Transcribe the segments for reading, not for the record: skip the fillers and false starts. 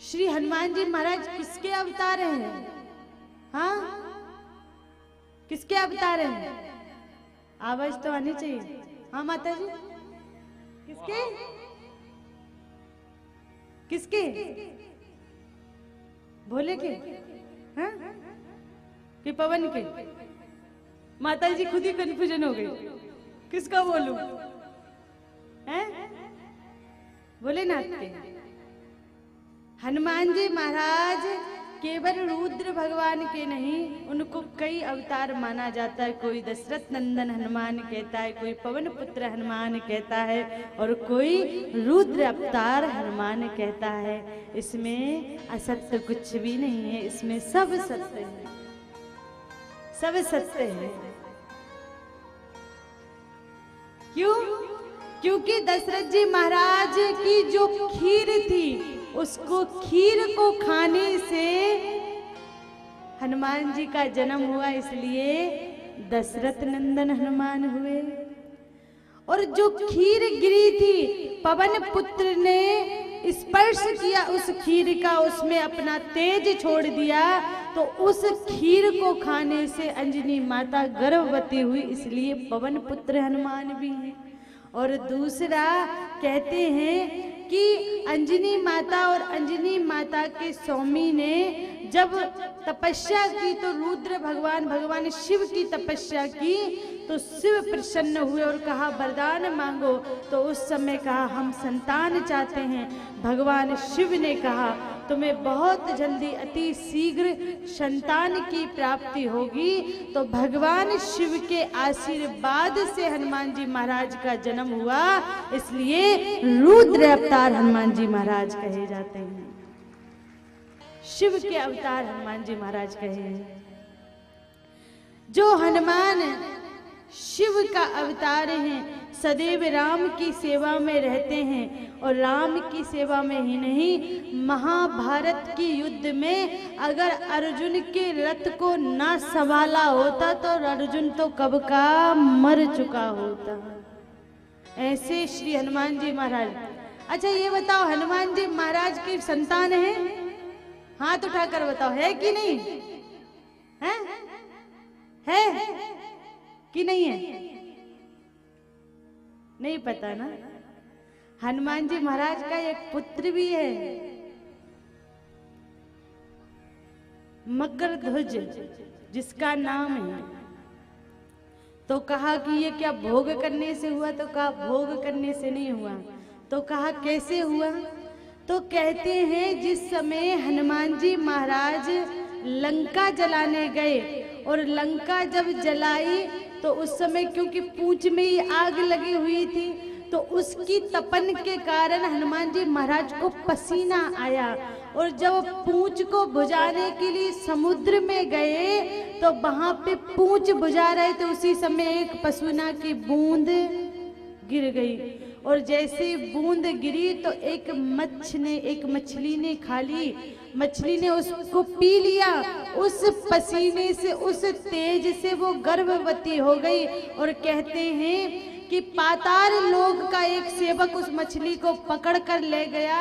श्री हनुमान जी महाराज किसके अवतार हैं? हाँ, किसके अवतार हैं? आवाज तो आनी चाहिए। हाँ माता जी, किसके किसके? भोले के? हाँ? कि पवन के? माता जी खुद ही कंफ्यूजन हो गई, किसका बोलूं? हैं? भोलेनाथ के। हनुमान जी महाराज केवल रुद्र भगवान के नहीं, उनको कई अवतार माना जाता है। कोई दशरथ नंदन हनुमान कहता है, कोई पवन पुत्र हनुमान कहता है, और कोई रुद्र अवतार हनुमान कहता है। इसमें असत्य कुछ भी नहीं है, इसमें सब सत्य है, सब सत्य है। क्यों? क्योंकि दशरथ जी महाराज की जो खीर थी, उसको खीर को खाने से हनुमान जी का जन्म हुआ, इसलिए दशरथ नंदन हनुमान हुए। और जो खीर गिरी थी, पवन पुत्र ने स्पर्श किया उस खीर का, उसमें अपना तेज छोड़ दिया, तो उस खीर को खाने से अंजनी माता गर्भवती हुई, इसलिए पवन पुत्र हनुमान भी हैं। और दूसरा कहते हैं कि अंजनी माता और अंजनी माता के स्वामी ने जब तपस्या की, तो रुद्र भगवान शिव की तपस्या की, तो शिव प्रसन्न हुए और कहा वरदान मांगो। तो उस समय कहा हम संतान चाहते हैं। भगवान शिव ने कहा तुम्हें बहुत जल्दी अति शीघ्र संतान की प्राप्ति होगी। तो भगवान शिव के आशीर्वाद से हनुमान जी महाराज का जन्म हुआ, इसलिए रुद्र अवतार हनुमान जी महाराज कहे जाते हैं। शिव के अवतार हनुमान जी महाराज कहे हैं। जो हनुमान शिव का अवतार हैं, सदैव राम की सेवा में रहते हैं, और राम की सेवा में ही नहीं, महाभारत की युद्ध में अगर अर्जुन के रथ को ना संभाला होता तो अर्जुन तो कब का मर चुका होता। ऐसे श्री हनुमान जी महाराज। अच्छा ये बताओ, हनुमान जी महाराज की संतान है? हाथ उठाकर बताओ, है कि नहीं है कि नहीं है? नहीं पता ना। हनुमान जी महाराज का एक पुत्र भी है, मकरध्वज, जिसका नाम है। तो कहा कि ये क्या भोग करने से हुआ? तो कहा भोग करने से नहीं हुआ। तो कहा कैसे हुआ? तो कहते हैं जिस समय हनुमान जी महाराज लंका जलाने गए, और लंका जब जलाई तो उस समय क्योंकि पूंछ में ही आग लगी हुई थी, तो उसकी तपन के कारण हनुमान जी महाराज को पसीना आया। और जब पूंछ को बुझाने के लिए समुद्र में गए, तो वहां पे पूंछ बुझा रहे थे, उसी समय एक पसुना की बूंद गिर गई। और जैसे बूंद गिरी तो एक मछली ने खा ली। मछली ने उसको पी लिया, उस पसीने से, उस तेज से वो गर्भवती हो गई। और कहते हैं कि पाताल लोक का एक सेवक उस मछली को पकड़ कर ले गया,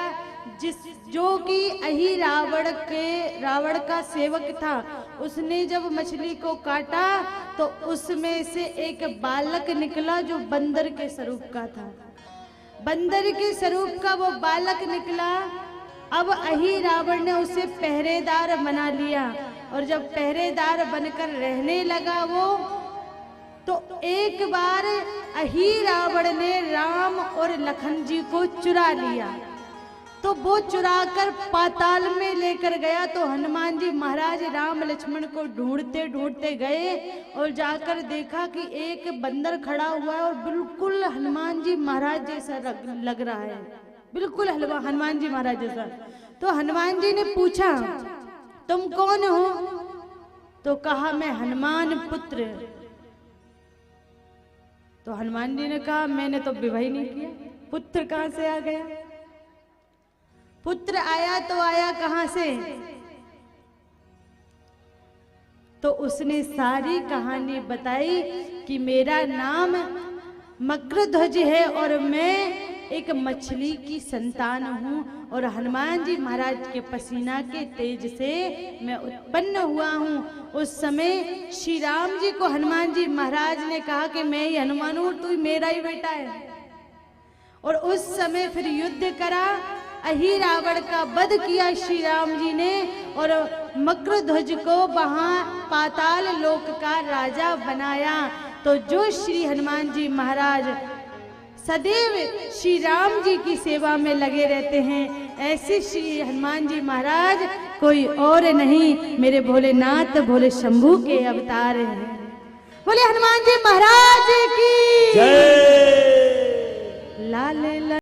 जो कि अही रावण का सेवक था। उसने जब मछली को काटा तो उसमें से एक बालक निकला जो बंदर के स्वरूप का था। बंदर के स्वरूप का वो बालक निकला। अब अही रावण ने उसे पहरेदार बना लिया, और जब पहरेदार बनकर रहने लगा वो, तो एक बार अही रावण ने राम और लखन जी को चुरा लिया। तो वो चुराकर पाताल में लेकर गया। तो हनुमान जी महाराज राम लक्ष्मण को ढूंढते ढूंढते गए, और जाकर देखा कि एक बंदर खड़ा हुआ है, और बिल्कुल हनुमान जी महाराज जैसा लग रहा है, बिल्कुल हनुमान जी महाराज जैसा। तो हनुमान जी ने पूछा तुम कौन हो? तो कहा मैं हनुमान पुत्र। तो हनुमान जी ने कहा मैंने तो विवाह ही नहीं किया, पुत्र कहां से आ गया? पुत्र आया तो आया कहां से? तो उसने सारी कहानी बताई कि मेरा नाम मकरध्वज है, और मैं एक मछली की संतान हूँ, और हनुमान जी महाराज के पसीना के तेज से मैं उत्पन्न हुआ हूँ। उस समय श्री राम जी को हनुमान जी महाराज ने कहा कि मैं ही हनुमान हूँ, तू मेरा ही बेटा है। और उस समय फिर युद्ध करा, अहि रावण का वध किया श्री राम जी ने और मकरध्वज को वहां पाताल लोक का राजा बनाया। तो जो श्री हनुमान जी महाराज सदैव श्री राम जी की सेवा में लगे रहते हैं, ऐसे श्री हनुमान जी महाराज कोई और नहीं, मेरे भोलेनाथ भोले शंभू के अवतार हैं। बोले हनुमान जी महाराज की जय। लाल